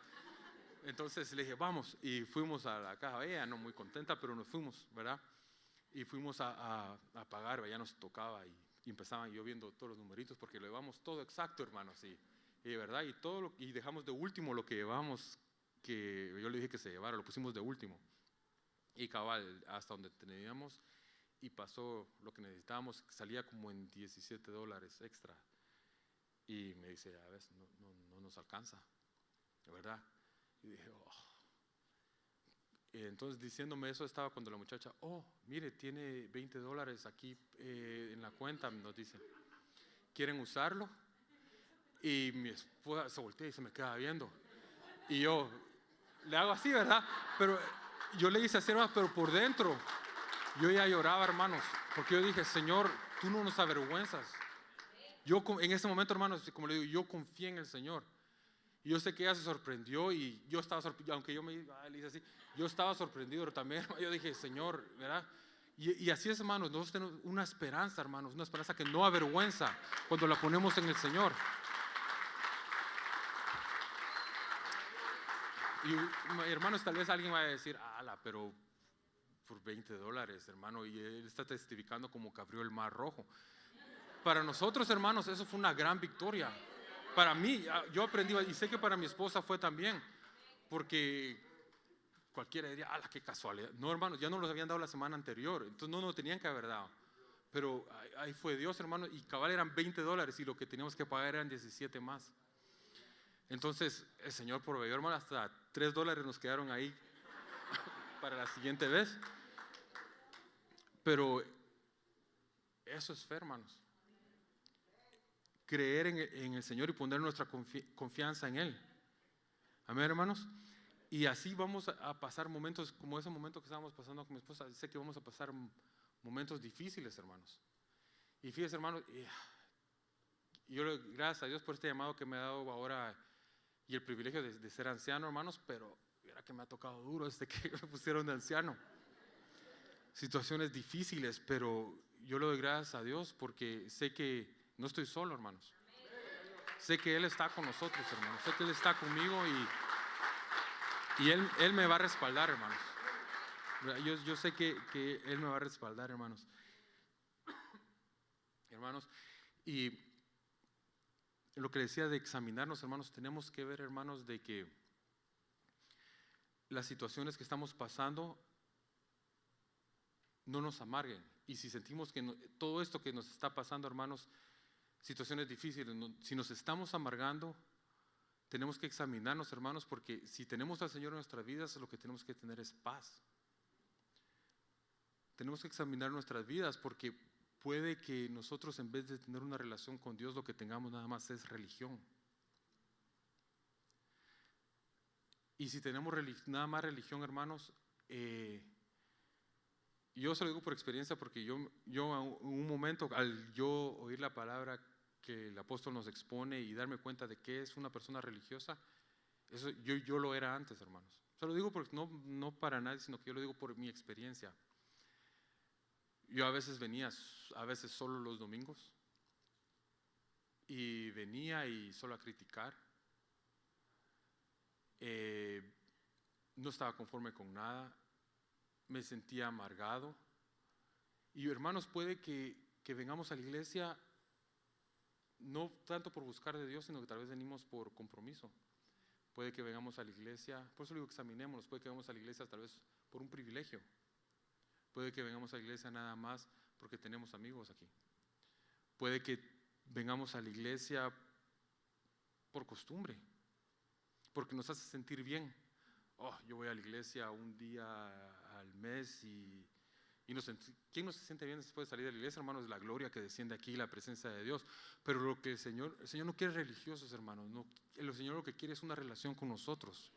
Entonces le dije, vamos, y fuimos a la caja. Ella no muy contenta, pero nos fuimos, ¿verdad? Y fuimos a pagar, ya nos tocaba y empezaban yo viendo todos los numeritos porque lo llevamos todo exacto, hermanos, y verdad, y dejamos de último lo que llevamos, que yo le dije que se llevara, lo pusimos de último, y cabal, hasta donde teníamos, y pasó lo que necesitábamos, salía como en $17 extra, y me dice, a veces no nos alcanza, ¿verdad? Y dije, Entonces diciéndome eso estaba cuando la muchacha, oh, mire, tiene $20 aquí en la cuenta, nos dice, ¿quieren usarlo? Y mi esposa se voltea y se me queda viendo. Y yo le hago así, ¿verdad? Pero yo le hice así, hermanos, pero por dentro yo ya lloraba, hermanos, porque yo dije, Señor, tú no nos avergüenzas. Yo en ese momento, hermanos, como le digo, yo confié en el Señor. Y yo sé que ella se sorprendió y yo estaba sorprendido, aunque yo le hice así, yo estaba sorprendido, pero también yo dije, Señor, ¿verdad? Y así es, hermanos, nosotros tenemos una esperanza, hermanos, una esperanza que no avergüenza cuando la ponemos en el Señor. Y hermanos, tal vez alguien va a decir, pero por $20, hermano, y él está testificando como que abrió el mar rojo. Para nosotros, hermanos, eso fue una gran victoria. Para mí, yo aprendí, y sé que para mi esposa fue también, porque cualquiera diría, qué casualidad. No, hermanos, ya no los habían dado la semana anterior, entonces no tenían que haber dado. Pero ahí fue Dios, hermano, y cabal eran $20 y lo que teníamos que pagar eran 17 más. Entonces, el Señor proveyó, hermano, hasta $3 nos quedaron ahí para la siguiente vez. Pero eso es fe, hermanos. Creer en el Señor y poner nuestra confianza en Él. Amén, hermanos. Y así vamos a pasar momentos como ese momento que estábamos pasando con mi esposa. Sé que vamos a pasar momentos difíciles, hermanos. Y fíjense, hermanos, yo gracias a Dios por este llamado que me ha dado ahora y el privilegio de ser anciano, hermanos, pero mira que me ha tocado duro desde que me pusieron de anciano. Situaciones difíciles, pero yo le doy gracias a Dios porque sé que no estoy solo, hermanos. Sé que Él está con nosotros, hermanos. Sé que Él está conmigo y Él me va a respaldar, hermanos. Yo sé que Él me va a respaldar, hermanos. Hermanos, y lo que decía de examinarnos, hermanos, tenemos que ver, hermanos, de que las situaciones que estamos pasando no nos amarguen. Y si sentimos que todo esto que nos está pasando, hermanos, situaciones difíciles, si nos estamos amargando, tenemos que examinarnos, hermanos, porque si tenemos al Señor en nuestras vidas, lo que tenemos que tener es paz. Tenemos que examinar nuestras vidas porque puede que nosotros, en vez de tener una relación con Dios, lo que tengamos nada más es religión. Y si tenemos nada más religión, hermanos, yo se lo digo por experiencia porque yo en un momento, al yo oír la palabra que el apóstol nos expone y darme cuenta de qué es una persona religiosa, eso yo lo era antes, hermanos. Se lo digo porque no para nadie, sino que yo lo digo por mi experiencia. Yo a veces venía, a veces solo los domingos, y venía y solo a criticar. No estaba conforme con nada, me sentía amargado. Y hermanos, puede que vengamos a la iglesia no tanto por buscar de Dios, sino que tal vez venimos por compromiso. Puede que vengamos a la iglesia, por eso digo examinémonos, puede que vengamos a la iglesia tal vez por un privilegio. Puede que vengamos a la iglesia nada más porque tenemos amigos aquí. Puede que vengamos a la iglesia por costumbre, porque nos hace sentir bien. Yo voy a la iglesia un día al mes y ¿quién no se siente bien después de salir de la iglesia, hermanos? La gloria que desciende aquí, la presencia de Dios. Pero lo que el Señor no quiere religiosos, hermanos. No, el Señor lo que quiere es una relación con nosotros.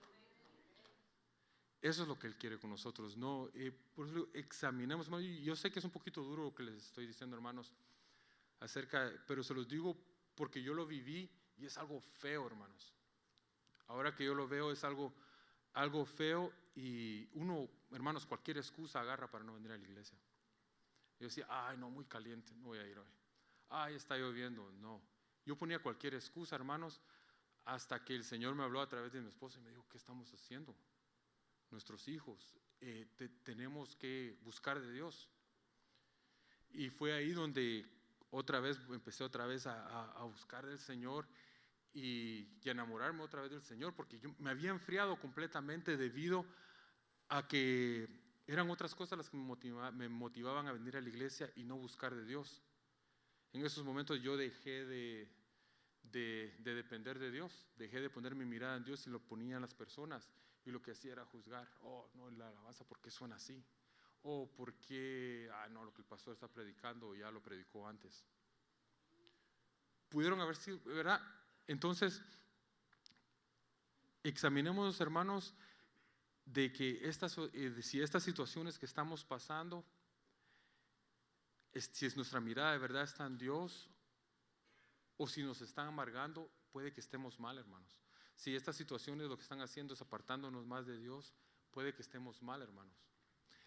Eso es lo que Él quiere con nosotros. No, por eso examinemos, hermanos. Yo sé que es un poquito duro lo que les estoy diciendo, hermanos, pero se los digo porque yo lo viví y es algo feo, hermanos. Ahora que yo lo veo es algo feo y uno, hermanos, cualquier excusa agarra para no venir a la iglesia. Yo decía, no, muy caliente, no voy a ir hoy. Está lloviendo, no. Yo ponía cualquier excusa, hermanos, hasta que el Señor me habló a través de mi esposa y me dijo, ¿qué estamos haciendo? Nuestros hijos, tenemos que buscar de Dios. Y fue ahí donde empecé otra vez a buscar del Señor y enamorarme otra vez del Señor, porque yo me había enfriado completamente debido a que eran otras cosas las que me motivaban a venir a la iglesia y no buscar de Dios. En esos momentos yo dejé de depender de Dios, dejé de poner mi mirada en Dios y lo ponía en las personas. Y lo que hacía era juzgar. Oh, no, la alabanza, ¿por qué suena así? O ¿por qué? No, lo que el pastor está predicando ya lo predicó antes. Pudieron haber sido, ¿verdad? Entonces, examinemos, hermanos, de que si estas situaciones que estamos pasando, si es nuestra mirada de verdad está en Dios, o si nos están amargando, puede que estemos mal, hermanos. Si estas situaciones lo que están haciendo es apartándonos más de Dios, puede que estemos mal, hermanos.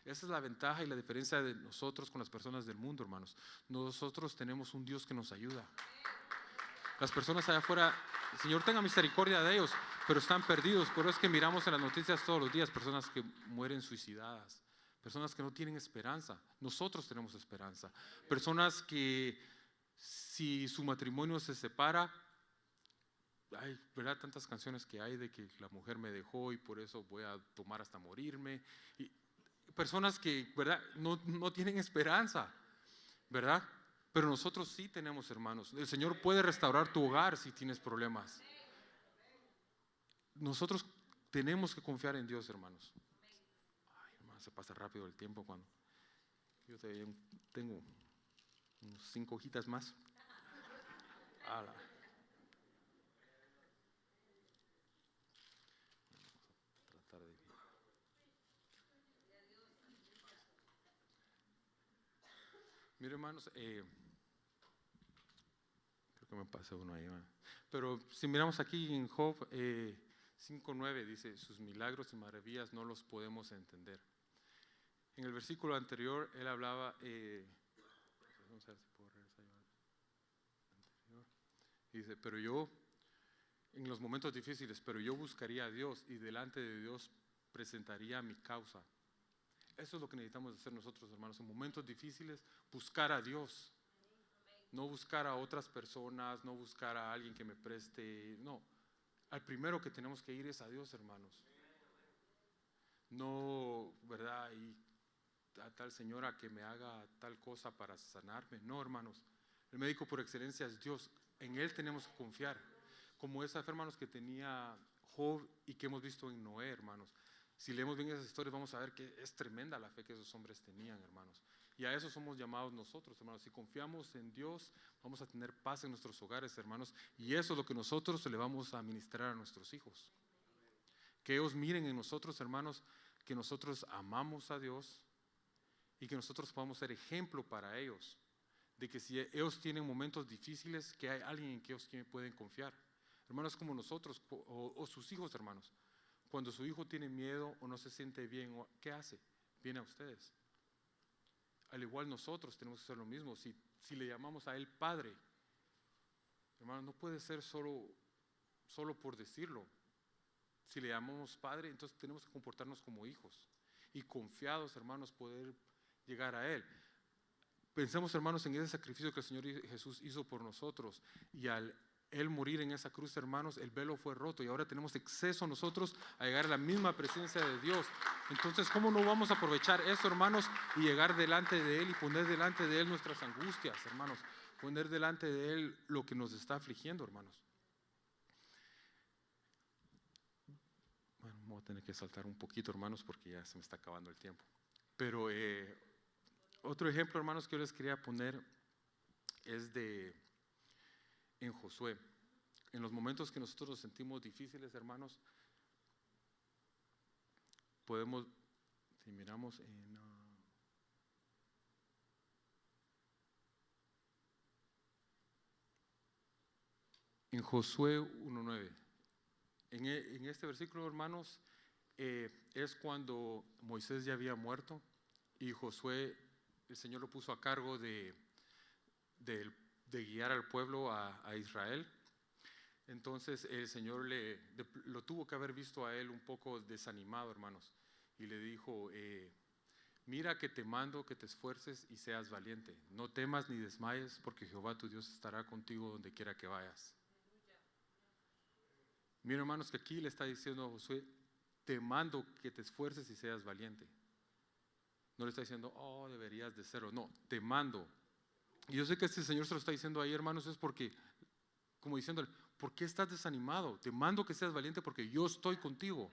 Esa es la ventaja y la diferencia de nosotros con las personas del mundo, hermanos. Nosotros tenemos un Dios que nos ayuda. Las personas allá afuera, el Señor tenga misericordia de ellos, pero están perdidos. Por eso es que miramos en las noticias todos los días personas que mueren suicidadas, personas que no tienen esperanza. Nosotros tenemos esperanza. Personas que si su matrimonio se separa, hay, ¿verdad? Tantas canciones que hay de que la mujer me dejó y por eso voy a tomar hasta morirme. Y personas que, ¿verdad? No tienen esperanza, ¿verdad? Pero nosotros sí tenemos, hermanos. El Señor puede restaurar tu hogar si tienes problemas. Nosotros tenemos que confiar en Dios, hermanos. Ay, hermano, se pasa rápido el tiempo cuando yo tengo unos 5 hojitas más. ¡Hala! Mire, hermanos, creo que me pasé uno ahí, ¿verdad? Pero si miramos aquí en Job 5:9 dice, sus milagros y maravillas no los podemos entender. En el versículo anterior él hablaba, vamos a ver si puedo regresar anterior. Dice, pero yo, en los momentos difíciles, pero yo buscaría a Dios y delante de Dios presentaría mi causa. Eso es lo que necesitamos hacer nosotros, hermanos, en momentos difíciles, buscar a Dios. No buscar a otras personas, no buscar a alguien que me preste, no. Al primero que tenemos que ir es a Dios, hermanos. No, ¿verdad? Y a tal señora que me haga tal cosa para sanarme. No, hermanos. El médico por excelencia es Dios. En Él tenemos que confiar. Como esa fe, hermanos, que tenía Job y que hemos visto en Noé, hermanos. Si leemos bien esas historias vamos a ver que es tremenda la fe que esos hombres tenían, hermanos. Y a eso somos llamados nosotros, hermanos. Si confiamos en Dios, vamos a tener paz en nuestros hogares, hermanos. Y eso es lo que nosotros le vamos a ministrar a nuestros hijos. Que ellos miren en nosotros, hermanos, que nosotros amamos a Dios y que nosotros podamos ser ejemplo para ellos. De que si ellos tienen momentos difíciles, que hay alguien en que ellos pueden confiar. Hermanos como nosotros o sus hijos, hermanos. Cuando su hijo tiene miedo o no se siente bien, ¿qué hace? Viene a ustedes. Al igual nosotros tenemos que hacer lo mismo. Si le llamamos a él Padre, hermano, no puede ser solo por decirlo. Si le llamamos Padre, entonces tenemos que comportarnos como hijos y confiados, hermanos, poder llegar a Él. Pensemos, hermanos, en ese sacrificio que el Señor Jesús hizo por nosotros y al Él morir en esa cruz, hermanos, el velo fue roto y ahora tenemos acceso nosotros a llegar a la misma presencia de Dios. Entonces, ¿cómo no vamos a aprovechar eso, hermanos, y llegar delante de Él y poner delante de Él nuestras angustias, hermanos? Poner delante de Él lo que nos está afligiendo, hermanos. Bueno, voy a tener que saltar un poquito, hermanos, porque ya se me está acabando el tiempo. Pero otro ejemplo, hermanos, que yo les quería poner es en Josué. En los momentos que nosotros nos sentimos difíciles, hermanos, podemos, si miramos en Josué 1:9. En este versículo, hermanos, es cuando Moisés ya había muerto y Josué, el Señor lo puso a cargo de guiar al pueblo a Israel. Entonces el Señor lo tuvo que haber visto a él un poco desanimado, hermanos, y le dijo, mira que te mando que te esfuerces y seas valiente, no temas ni desmayes, porque Jehová tu Dios estará contigo donde quiera que vayas. Mira, hermanos, que aquí le está diciendo a Josué, te mando que te esfuerces y seas valiente. No le está diciendo, oh, deberías de serlo. No, te mando. Y yo sé que este Señor se lo está diciendo ahí, hermanos, es porque, como diciéndole, ¿por qué estás desanimado? Te mando que seas valiente porque yo estoy contigo.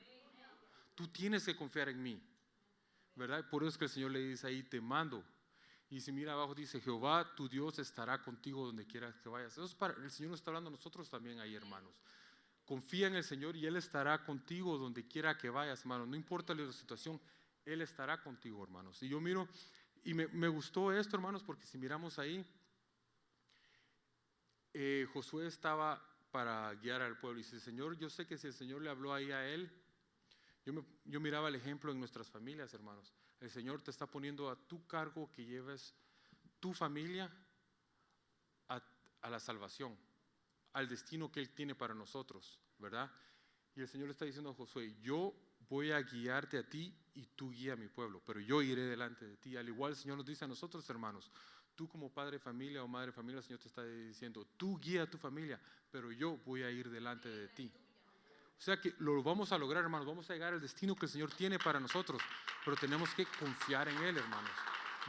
tú tienes que confiar en mí, ¿verdad? Por eso es que el Señor le dice ahí, te mando. Y si mira abajo dice, Jehová tu Dios estará contigo donde quieras que vayas. Eso es el Señor nos está hablando a nosotros también ahí, hermanos. Confía en el Señor y Él estará contigo donde quiera que vayas, hermanos. No importa la situación, Él estará contigo, hermanos. Y yo miro, y me gustó esto, hermanos, porque si miramos ahí, Josué estaba para guiar al pueblo. Y dice, Señor, yo sé que si el Señor le habló ahí a él, yo miraba el ejemplo en nuestras familias, hermanos. El Señor te está poniendo a tu cargo que lleves tu familia a la salvación, al destino que Él tiene para nosotros, ¿verdad? Y el Señor le está diciendo a Josué, yo voy a guiarte a ti y tú guía a mi pueblo, pero yo iré delante de ti. Al igual el Señor nos dice a nosotros, hermanos, tú como padre de familia o madre de familia, el Señor te está diciendo, tú guía a tu familia, pero yo voy a ir delante de ti. O sea que lo vamos a lograr, hermanos, vamos a llegar al destino que el Señor tiene para nosotros, pero tenemos que confiar en Él, hermanos.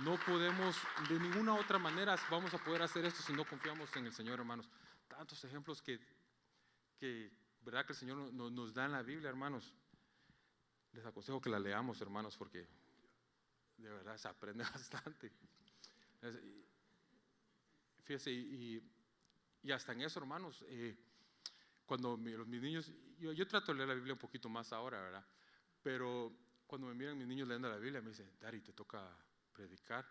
No podemos, de ninguna otra manera vamos a poder hacer esto si no confiamos en el Señor, hermanos. Tantos ejemplos que ¿verdad? Que el Señor nos da en la Biblia, hermanos. Les aconsejo que la leamos, hermanos, porque de verdad se aprende bastante. Fíjese, y hasta en eso, hermanos, cuando mis niños, yo trato de leer la Biblia un poquito más ahora, ¿verdad? Pero cuando me miran mis niños leyendo la Biblia, me dicen, Daddy, te toca predicar.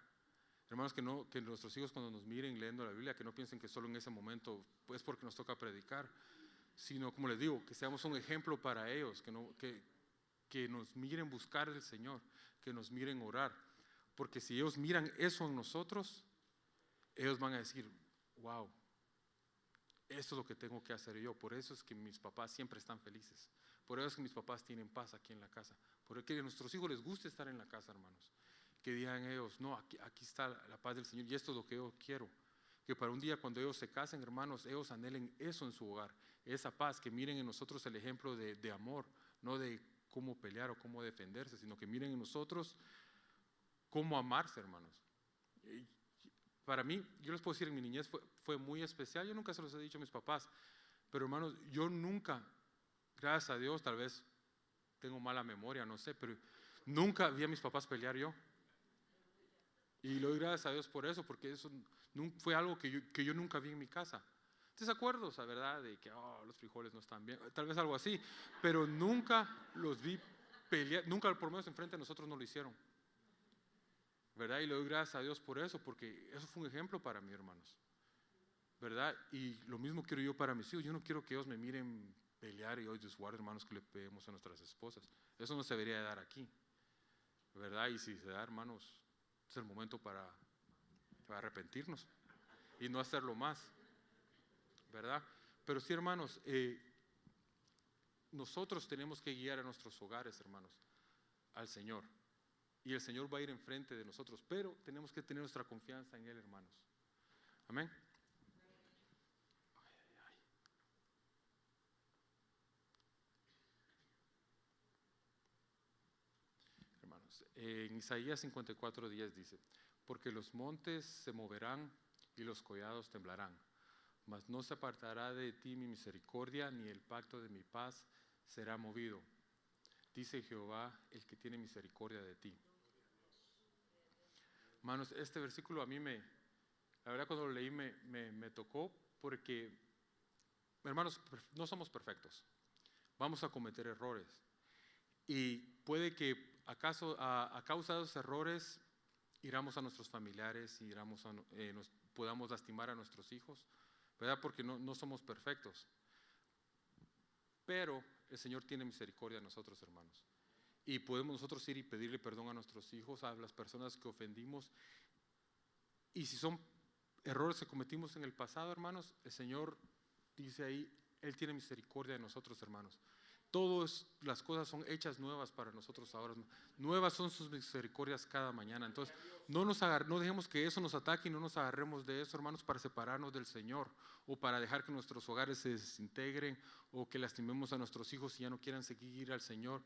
Hermanos, que nuestros hijos cuando nos miren leyendo la Biblia, que no piensen que solo en ese momento es porque nos toca predicar, sino, como les digo, que seamos un ejemplo para ellos, que nos miren buscar al Señor, que nos miren orar. Porque si ellos miran eso en nosotros, ellos van a decir, wow, esto es lo que tengo que hacer yo. Por eso es que mis papás siempre están felices. Por eso es que mis papás tienen paz aquí en la casa. Porque a nuestros hijos les gusta estar en la casa, hermanos. Que digan ellos, no, aquí está la paz del Señor y esto es lo que yo quiero. Que para un día cuando ellos se casen, hermanos, ellos anhelen eso en su hogar. Esa paz, que miren en nosotros el ejemplo de amor, no de cómo pelear o cómo defenderse, sino que miren en nosotros cómo amarse, hermanos. Para mí, yo les puedo decir, en mi niñez fue muy especial. Yo nunca se los he dicho a mis papás, pero hermanos, yo nunca, gracias a Dios, tal vez tengo mala memoria, no sé, pero nunca vi a mis papás pelear yo. Y le doy gracias a Dios por eso, porque eso fue algo que yo nunca vi en mi casa. Desacuerdos, la verdad, de que los frijoles no están bien, tal vez algo así, pero nunca los vi pelear, nunca por lo menos enfrente de nosotros no lo hicieron, ¿verdad? Y le doy gracias a Dios por eso, porque eso fue un ejemplo para mí, hermanos, ¿verdad? Y lo mismo quiero yo para mis hijos. Yo no quiero que ellos me miren pelear y hoy Dios guarde, hermanos, que le peguemos a nuestras esposas. Eso no se debería de dar aquí, ¿verdad? Y si se da, hermanos, es el momento para arrepentirnos y no hacerlo más, ¿verdad? Pero sí, hermanos, nosotros tenemos que guiar a nuestros hogares, hermanos, al Señor. Y el Señor va a ir enfrente de nosotros, pero tenemos que tener nuestra confianza en Él, hermanos. Amén. Hermanos, en Isaías 54:10 dice, porque los montes se moverán y los collados temblarán, mas no se apartará de ti mi misericordia, ni el pacto de mi paz será movido. Dice Jehová, el que tiene misericordia de ti. Hermanos, este versículo a mí la verdad cuando lo leí me tocó, porque, hermanos, no somos perfectos. Vamos a cometer errores. Y puede que a causa de esos errores iramos a nuestros familiares, podamos lastimar a nuestros hijos, ¿verdad? Porque no somos perfectos. Pero el Señor tiene misericordia de nosotros, hermanos. Y podemos nosotros ir y pedirle perdón a nuestros hijos, a las personas que ofendimos. Y si son errores que cometimos en el pasado, hermanos, el Señor dice ahí, Él tiene misericordia de nosotros, hermanos. Todas las cosas son hechas nuevas para nosotros ahora. Nuevas son sus misericordias cada mañana. Entonces, no dejemos que eso nos ataque y no nos agarremos de eso, hermanos, para separarnos del Señor o para dejar que nuestros hogares se desintegren o que lastimemos a nuestros hijos y ya no quieran seguir al Señor.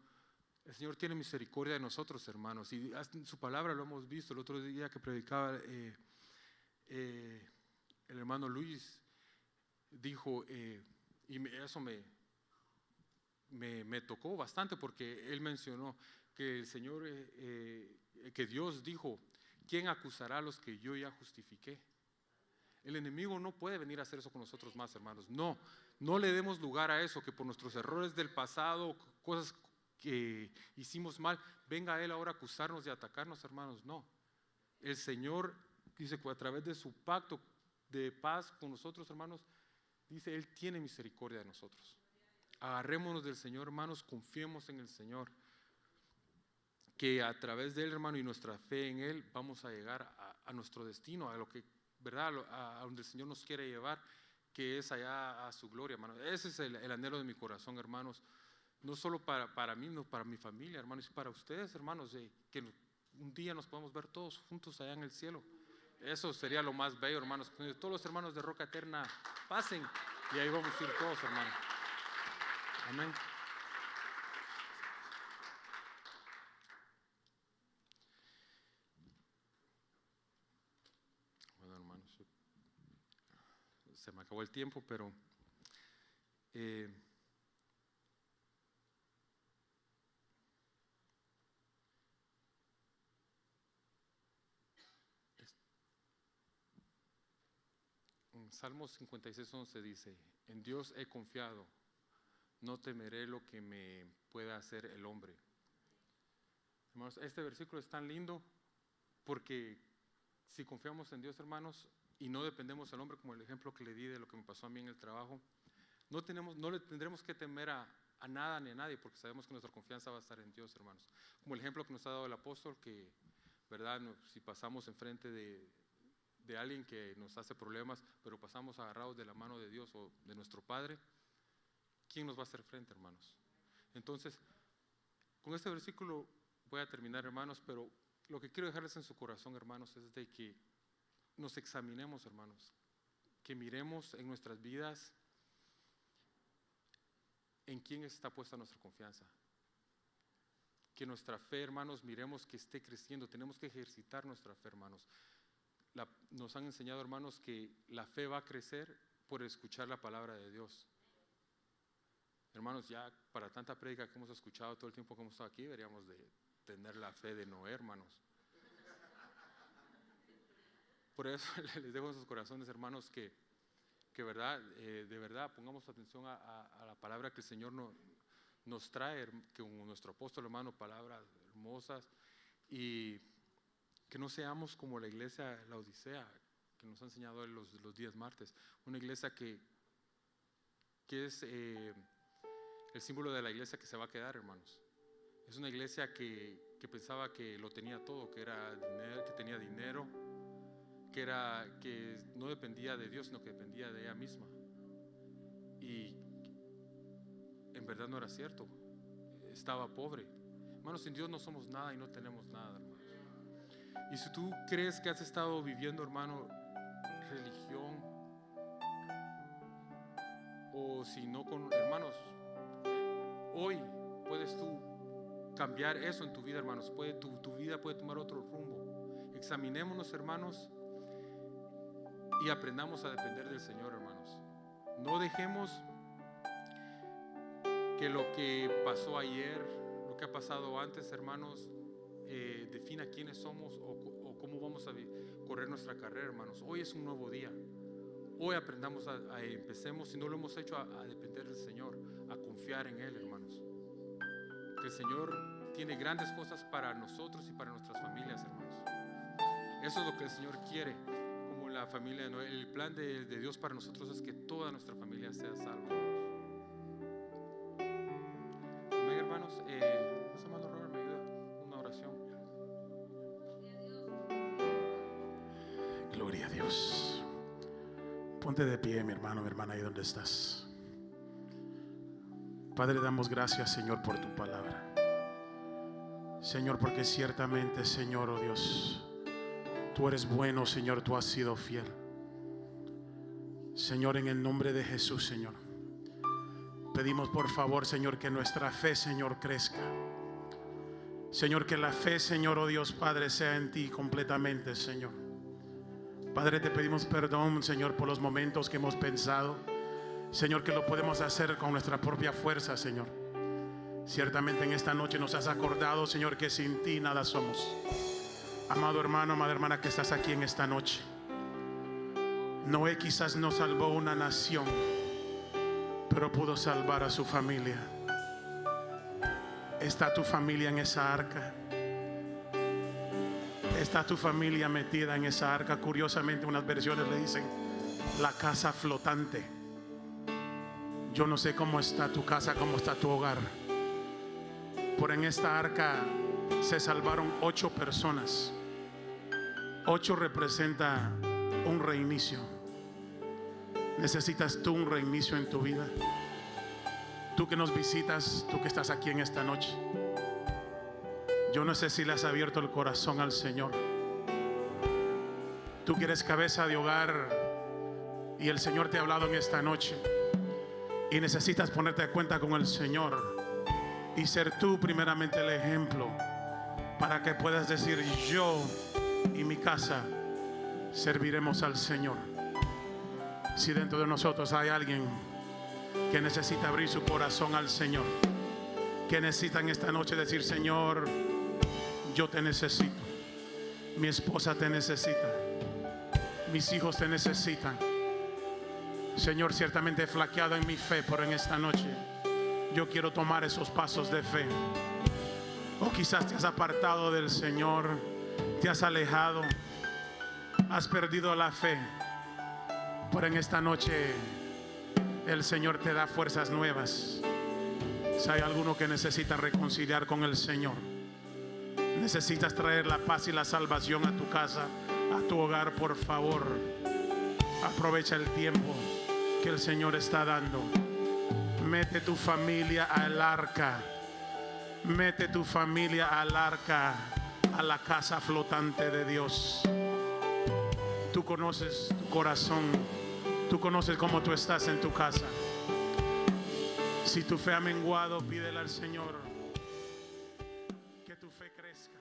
El Señor tiene misericordia de nosotros, hermanos, y en su palabra lo hemos visto. El otro día que predicaba el hermano Luis dijo, y eso me me tocó bastante, porque él mencionó que el Señor, que Dios dijo: ¿quién acusará a los que yo ya justifiqué? El enemigo no puede venir a hacer eso con nosotros más, hermanos. No le demos lugar a eso, que por nuestros errores del pasado, cosas que hicimos mal, venga él ahora a acusarnos y atacarnos, hermanos. No. El Señor dice que a través de su pacto de paz con nosotros, hermanos, dice, Él tiene misericordia de nosotros. Agarrémonos del Señor, hermanos, confiemos en el Señor, que a través de Él, hermano, y nuestra fe en Él, vamos a llegar a nuestro destino, a lo que, ¿verdad?, a donde el Señor nos quiere llevar, que es allá a su gloria, hermano. Ese es el anhelo de mi corazón, hermanos, no solo para mí, no para mi familia, hermanos, y para ustedes, hermanos, que un día nos podamos ver todos juntos allá en el cielo. Eso sería lo más bello, hermanos. Todos los hermanos de Roca Eterna pasen y ahí vamos a ir todos, hermanos. Amén. Bueno, hermanos, se me acabó el tiempo, pero en Salmos 56:11 dice: en Dios he confiado, no temeré lo que me pueda hacer el hombre. Hermanos, este versículo es tan lindo, porque si confiamos en Dios, hermanos, y no dependemos del hombre, como el ejemplo que le di de lo que me pasó a mí en el trabajo, no le tendremos que temer a nada ni a nadie, porque sabemos que nuestra confianza va a estar en Dios, hermanos. Como el ejemplo que nos ha dado el apóstol, que, ¿verdad?, si pasamos enfrente de alguien que nos hace problemas, pero pasamos agarrados de la mano de Dios o de nuestro Padre, ¿quién nos va a hacer frente, hermanos? Entonces, con este versículo voy a terminar, hermanos, pero lo que quiero dejarles en su corazón, hermanos, es de que nos examinemos, hermanos, que miremos en nuestras vidas en quién está puesta nuestra confianza. Que nuestra fe, hermanos, miremos que esté creciendo. Tenemos que ejercitar nuestra fe, hermanos. Nos han enseñado, hermanos, que la fe va a crecer por escuchar la palabra de Dios. Hermanos, ya para tanta prédica que hemos escuchado todo el tiempo que hemos estado aquí, deberíamos de tener la fe de Noé, hermanos. Por eso les dejo en sus corazones, hermanos, que verdad, de verdad pongamos atención a la palabra que el Señor nos trae, que nuestro apóstol, hermano, palabras hermosas, y que no seamos como la iglesia La Odisea, que nos ha enseñado los días martes, una iglesia que es el símbolo de la iglesia que se va a quedar, hermanos. Es una iglesia que pensaba que lo tenía todo, que tenía dinero, que no dependía de Dios, sino que dependía de ella misma. Y en verdad no era cierto. Estaba pobre. Hermanos, sin Dios no somos nada y no tenemos nada, hermanos. Y si tú crees que has estado viviendo, hermano, religión, o si no, hermanos, hoy puedes tú cambiar eso en tu vida, hermanos. Tu vida puede tomar otro rumbo. Examinémonos, hermanos, y aprendamos a depender del Señor, hermanos. No dejemos que lo que pasó ayer, lo que ha pasado antes, hermanos, defina quiénes somos o cómo vamos a correr nuestra carrera, hermanos. Hoy es un nuevo día. Hoy aprendamos empecemos, si no lo hemos hecho, a depender del Señor, a confiar en Él, hermanos. Que el Señor tiene grandes cosas para nosotros y para nuestras familias, hermanos. Eso es lo que el Señor quiere. La familia, ¿no? El plan de Dios para nosotros es que toda nuestra familia sea salva. Amén, hermanos. Hermano Robert, me ayuda una oración. Gloria a Dios. Ponte de pie, mi hermano, mi hermana, ahí donde estás. Padre, damos gracias, Señor, por tu palabra. Señor, porque ciertamente, Señor, oh Dios, tú eres bueno, Señor, tú has sido fiel. Señor, en el nombre de Jesús, Señor, pedimos por favor, Señor, que nuestra fe, Señor, crezca. Señor, que la fe, Señor, oh Dios Padre, sea en ti completamente, Señor. Padre, te pedimos perdón, Señor, por los momentos que hemos pensado, Señor, que lo podemos hacer con nuestra propia fuerza, Señor. Ciertamente en esta noche nos has acordado, Señor, que sin ti nada somos. Amado hermano, amada hermana que estás aquí en esta noche, Noé quizás no salvó una nación, pero pudo salvar a su familia. ¿Está tu familia en esa arca? ¿Está tu familia metida en esa arca? Curiosamente, unas versiones le dicen la casa flotante. Yo no sé cómo está tu casa, cómo está tu hogar, pero en esta arca se salvaron 8 personas. 8 representa un reinicio. ¿Necesitas tú un reinicio en tu vida? Tú que nos visitas, tú que estás aquí en esta noche, yo no sé si le has abierto el corazón al Señor. Tú que eres cabeza de hogar y el Señor te ha hablado en esta noche y necesitas ponerte a cuenta con el Señor y ser tú primeramente el ejemplo para que puedas decir: yo y mi casa serviremos al Señor. Si dentro de nosotros hay alguien que necesita abrir su corazón al Señor, que necesita en esta noche decir: Señor, yo te necesito, mi esposa te necesita, mis hijos te necesitan. Señor, ciertamente he flaqueado en mi fe, pero en esta noche yo quiero tomar esos pasos de fe. O quizás te has apartado del Señor, te has alejado, has perdido la fe, pero en esta noche el Señor te da fuerzas nuevas. Si hay alguno que necesita reconciliar con el Señor, necesitas traer la paz y la salvación a tu casa, a tu hogar, por favor, aprovecha el tiempo que el Señor está dando. Mete tu familia al arca. Mete tu familia al arca, a la casa flotante de Dios. Tú conoces tu corazón. Tú conoces cómo tú estás en tu casa. Si tu fe ha menguado, pídele al Señor que tu fe crezca.